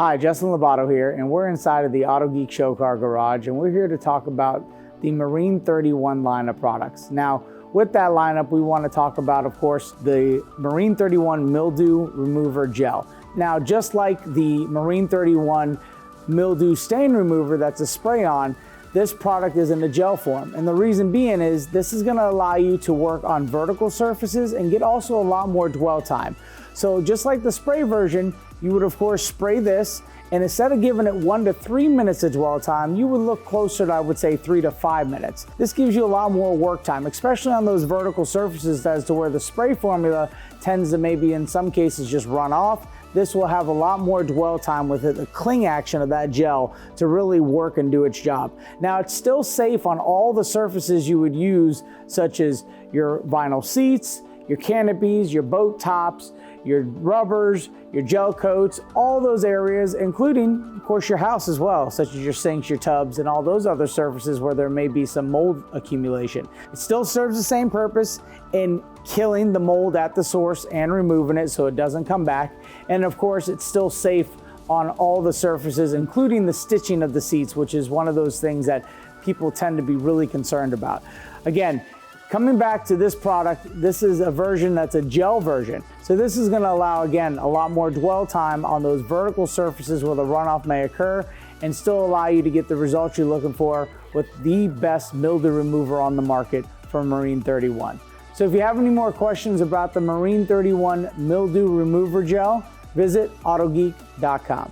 Hi, Justin Lobato here, and we're inside of the Autogeek show car garage, and we're here to talk about the Marine 31 line of products. Now, with that lineup, we want to talk about, of course, the Marine 31 Mildew Remover Gel. Now, just like the Marine 31 Mildew Stain Remover that's a spray-on, this product is in the gel form. And the reason being is this is gonna allow you to work on vertical surfaces and get also a lot more dwell time. So just like the spray version, you would of course spray this, and instead of giving it 1 to 3 minutes of dwell time, you would look closer to, I would say, 3 to 5 minutes. This gives you a lot more work time, especially on those vertical surfaces as to where the spray formula tends to maybe in some cases just run off. This will have a lot more dwell time with it, the cling action of that gel to really work and do its job. Now, it's still safe on all the surfaces you would use, such as your vinyl seats, your canopies, your boat tops, your rubbers, your gel coats, all those areas, including, of course, your house as well, such as your sinks, your tubs, and all those other surfaces where there may be some mold accumulation. It still serves the same purpose in killing the mold at the source and removing it so it doesn't come back. And of course, it's still safe on all the surfaces, including the stitching of the seats, which is one of those things that people tend to be really concerned about. Again, coming back to this product, this is a version that's a gel version. So this is gonna allow, again, a lot more dwell time on those vertical surfaces where the runoff may occur and still allow you to get the results you're looking for with the best mildew remover on the market from Marine 31. So if you have any more questions about the Marine 31 Mildew Remover Gel, visit autogeek.com.